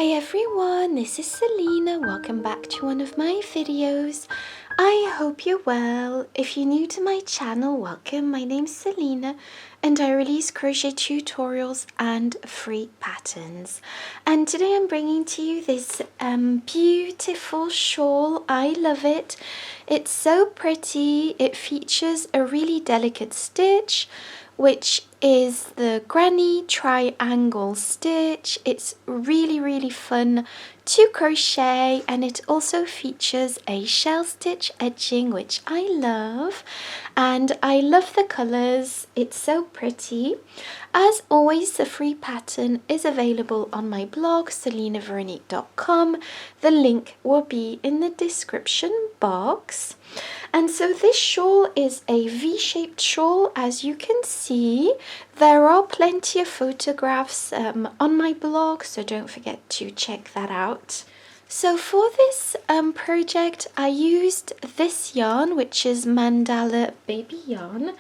Hi everyone, this is Selina. Welcome back to one of my videos. I hope you're well. If you're new to my channel, welcome. My name's Selina and I release crochet tutorials and free patterns. And today I'm bringing to you this beautiful shawl. I love it. It's so pretty. It features a really delicate stitch, which is the granny triangle stitch. It's really fun to crochet, and it also features a shell stitch edging, which I love, and I love the colors. It's so pretty. As always, the free pattern is available on my blog selinaveronique.com. The link will be in the description box. And so this shawl is a V-shaped shawl. As you can see, there are plenty of photographs on my blog, so don't forget to check that out. So for this project, I used this yarn, which is Mandala Baby Yarn.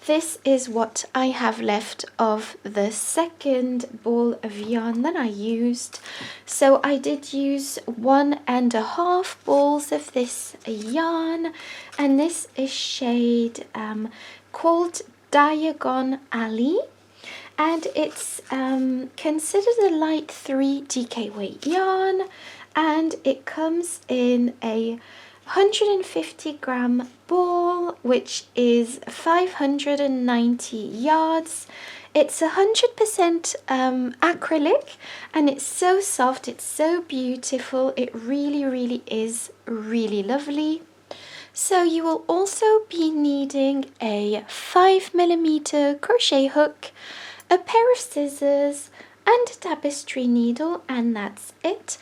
This is what I have left of the second ball of yarn that I used. So I did use 1.5 balls of this yarn, and this is shade called Diagon Alley, and it's considered a light 3 DK weight yarn, and it comes in a 150 gram ball, which is 590 yards. It's 100% acrylic, and it's so soft, it's so beautiful. It really is really lovely. So you will also be needing a 5mm crochet hook, a pair of scissors and a tapestry needle, and that's it.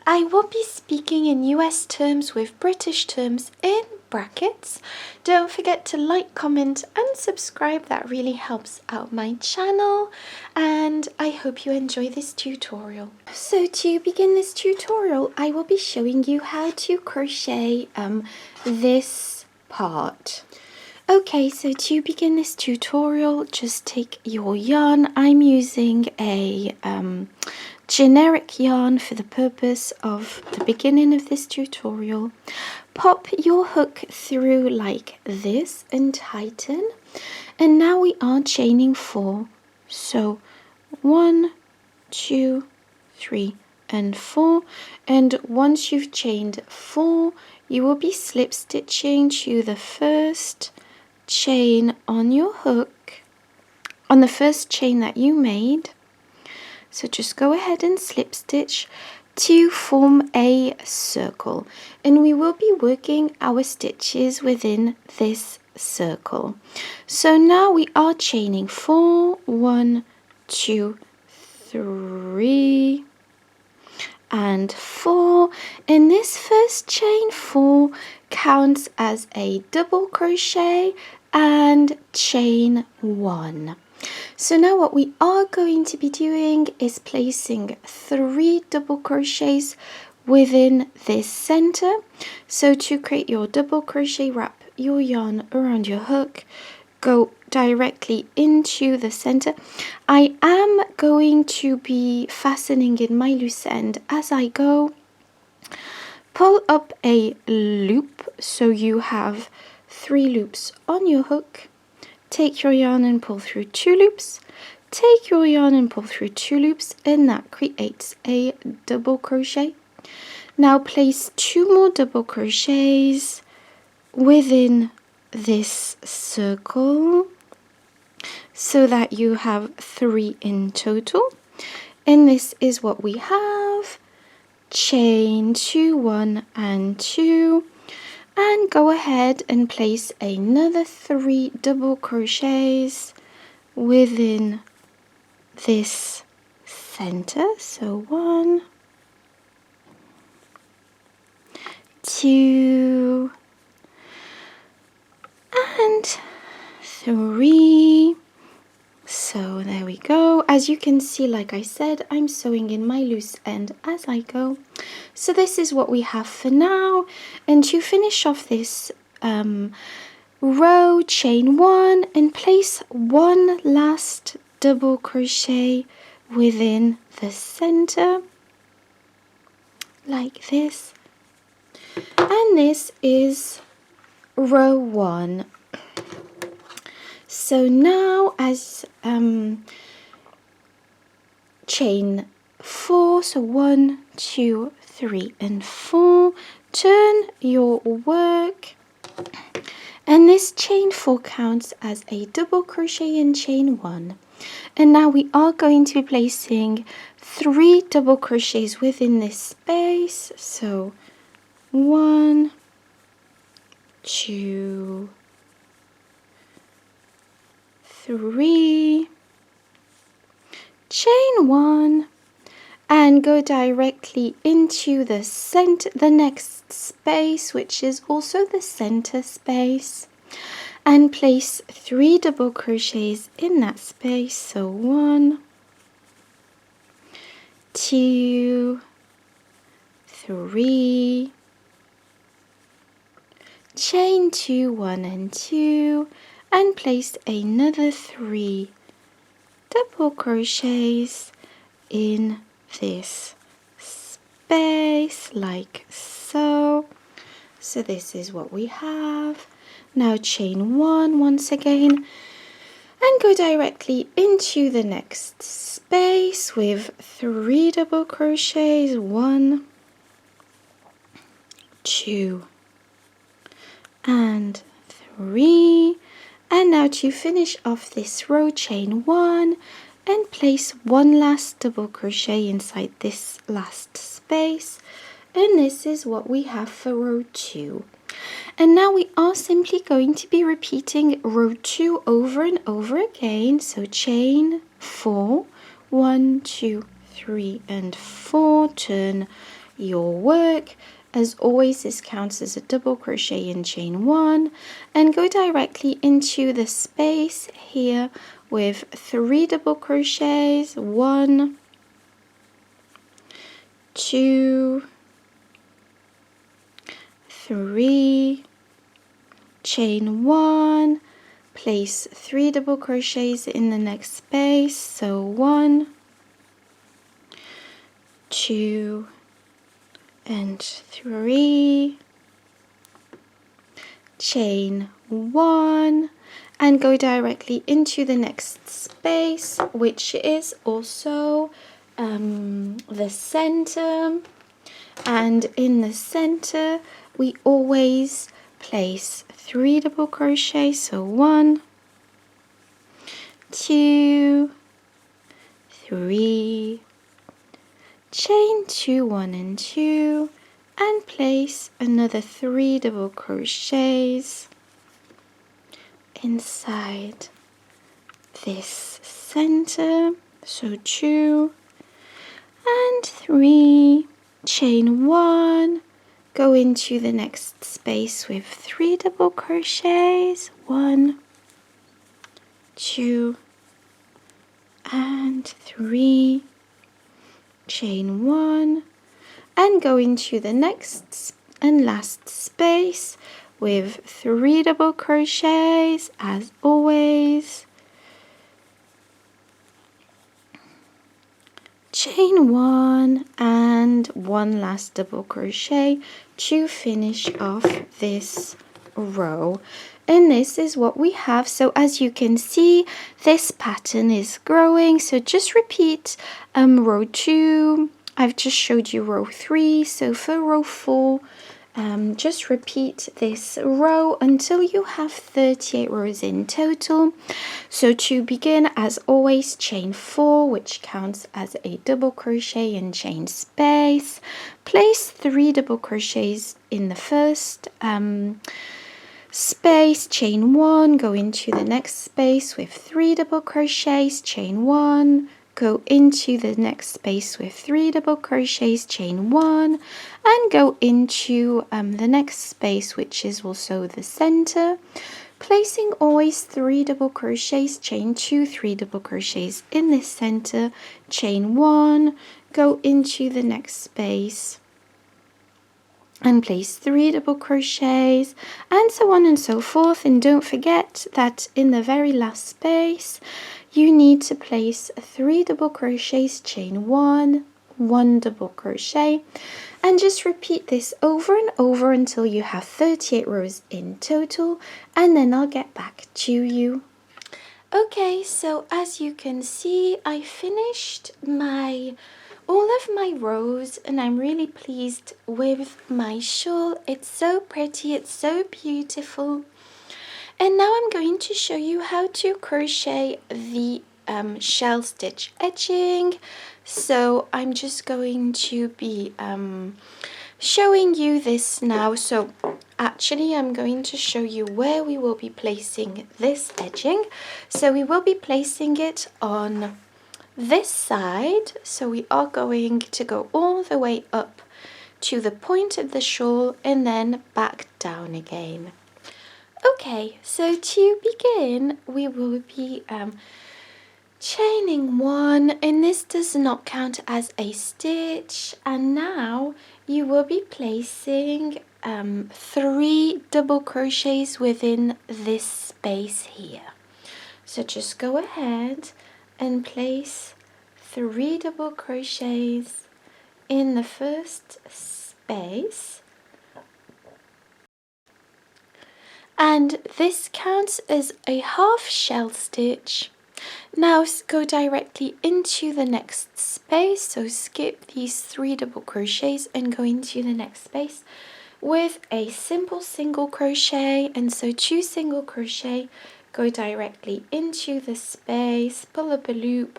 I will be speaking in US terms with British terms in brackets. Don't forget to like, comment and subscribe. That really helps out my channel, and I hope you enjoy this tutorial. So to begin this tutorial, I will be showing you how to crochet this part. Okay, so to begin this tutorial, just take your yarn. I'm using a generic yarn for the purpose of the beginning of this tutorial. Pop your hook through like this and tighten, and now we are chaining 4. So 1, 2, 3 and 4, and once you've chained 4, you will be slip stitching to the first chain on your hook, on the first chain that you made. So just go ahead and slip stitch to form a circle, and we will be working our stitches within this circle. So now we are chaining 4, 1, 2, 3 and 4. In this first chain, 4 counts as a double crochet and chain 1. So now what we are going to be doing is placing 3 double crochets within this center. So to create your double crochet, wrap your yarn around your hook, go directly into the center. I am going to be fastening in my loose end as I go. Pull up a loop so you have 3 loops on your hook. Take your yarn and pull through 2 loops, take your yarn and pull through 2 loops, and that creates a double crochet. Now place 2 more double crochets within this circle so that you have 3 in total, and this is what we have. Chain 2, 1 and 2, and go ahead and place another 3 double crochets within this center. So 1, 2 and 3. So there we go. As you can see, like I said, I'm sewing in my loose end as I go. So this is what we have for now. And to finish off this row, chain 1 and place 1 last double crochet within the center. like this. And this is row 1. So now as chain 4, so 1, 2, 3 and 4, turn your work, and this chain 4 counts as a double crochet in chain 1. And now we are going to be placing 3 double crochets within this space, so 1, 2, 3, chain 1, and go directly into the next space, which is also the center space, and place 3 double crochets in that space, so 1, 2, 3, chain 2, 1 and 2, and place another 3 double crochets in this space like so. So this is what we have. Now chain 1 once again and go directly into the next space with 3 double crochets, 1, 2 and 3. And now to finish off this row, chain 1 and place 1 last double crochet inside this last space, and this is what we have for row 2. And now we are simply going to be repeating row 2 over and over again. So chain 4, 1, 2, 3 and 4, turn your work. As always, this counts as a double crochet in chain 1, and go directly into the space here with 3 double crochets, 1, 2, 3, chain 1, place 3 double crochets in the next space, so 1, 2 and 3, chain 1, and go directly into the next space, which is also the center. And in the center we always place 3 double crochets, so 1, 2, 3, chain 2, 1 and 2, and place another 3 double crochets inside this center, so 2 and 3, chain 1, go into the next space with 3 double crochets, 1, 2 and 3, chain 1, and go into the next and last space with 3 double crochets as always, chain 1 and 1 last double crochet to finish off this row. And this is what we have. So as you can see, this pattern is growing, so just repeat row 2. I've just showed you row 3, so for row 4 just repeat this row until you have 38 rows in total. So to begin, as always, chain 4, which counts as a double crochet in chain space. Place 3 double crochets in the first space, chain 1, go into the next space with 3 double crochets, chain 1, go into the next space with 3 double crochets, chain 1, and go into the next space, which is also the center, placing always 3 double crochets, chain 2, 3 double crochets in this center, chain 1, go into the next space and place 3 double crochets, and so on and so forth. And don't forget that in the very last space you need to place 3 double crochets, chain 1, 1 double crochet, And just repeat this over and over until you have 38 rows in total, and then I'll get back to you. Okay, so as you can see, I finished all of my rows, and I'm really pleased with my shawl. It's so pretty, it's so beautiful. And now I'm going to show you how to crochet the shell stitch edging. So I'm just going to be showing you this now. So actually I'm going to show you where we will be placing this edging. So we will be placing it on this side. So we are going to go all the way up to the point of the shawl and then back down again. Okay, so to begin we will be chaining 1, and this does not count as a stitch, and now you will be placing 3 double crochets within this space here. So just go ahead and place 3 double crochets in the first space, and this counts as a half shell stitch. Now go directly into the next space, so skip these 3 double crochets and go into the next space with a simple single crochet. And so 2 single crochet, go directly into the space, pull up a loop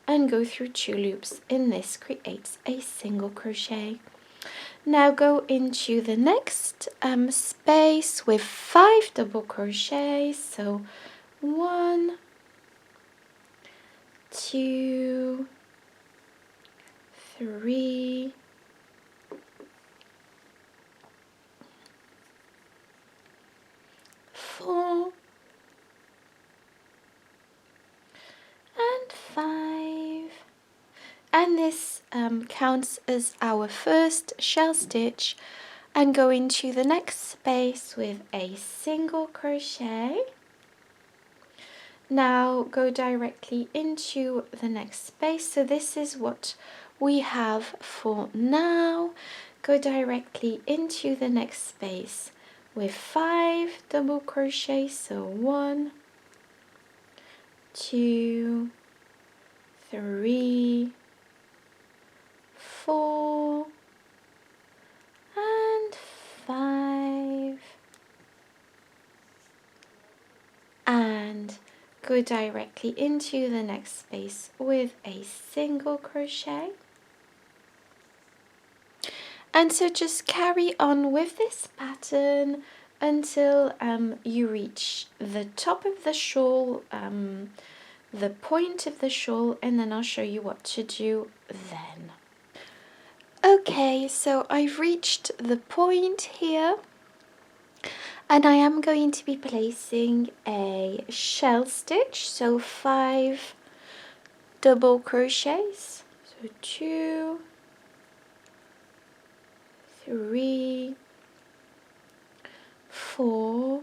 and go through 2 loops, and this creates a single crochet. Now go into the next space with 5 double crochets, so 1, 2, 3, 4, and 5. And this counts as our first shell stitch, and go into the next space with a single crochet. Now go directly into the next space. So this is what we have for now. Go directly into the next space with 5 double crochets. So 1, 2, 3, 4, and 5. And go directly into the next space with a single crochet. And so just carry on with this pattern until you reach the top of the shawl, the point of the shawl, and then I'll show you what to do then. Okay, so I've reached the point here, and I am going to be placing a shell stitch, so 5 double crochets, so 2, 3, 4,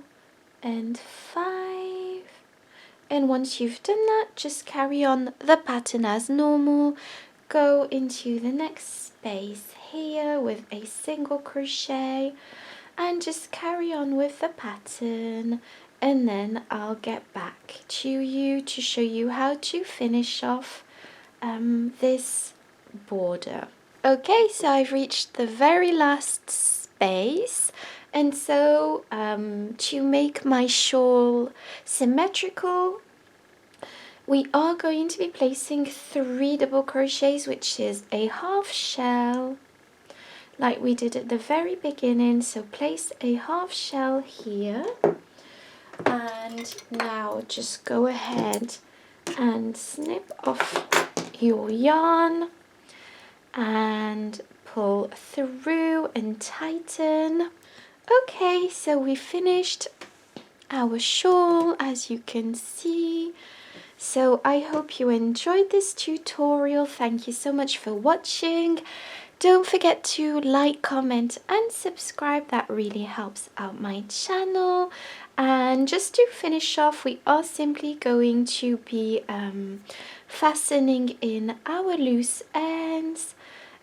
and 5. And once you've done that, just carry on the pattern as normal. Go into the next space here with a single crochet, and just carry on with the pattern, and then I'll get back to you to show you how to finish off this border. Okay, so I've reached the very last space, and so to make my shawl symmetrical, we are going to be placing 3 double crochets, which is a half shell, like we did at the very beginning. So place a half shell here, and now just go ahead and snip off your yarn and pull through and tighten. Okay, so we finished our shawl, as you can see. So I hope you enjoyed this tutorial. Thank you so much for watching. Don't forget to like, comment and subscribe. That really helps out my channel. And just to finish off, we are simply going to be fastening in our loose ends.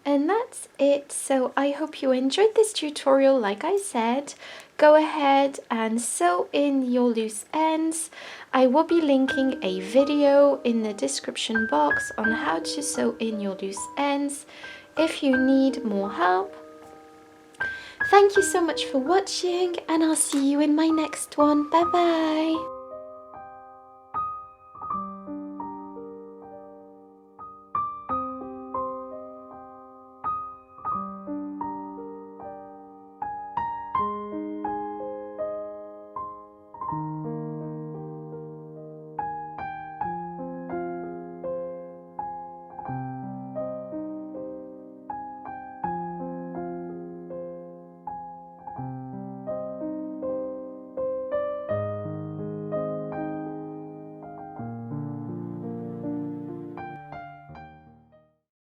And that's it. So I hope you enjoyed this tutorial. Like I said, go ahead and sew in your loose ends. I will be linking a video in the description box on how to sew in your loose ends if you need more help. Thank you so much for watching, and I'll see you in my next one. Bye bye.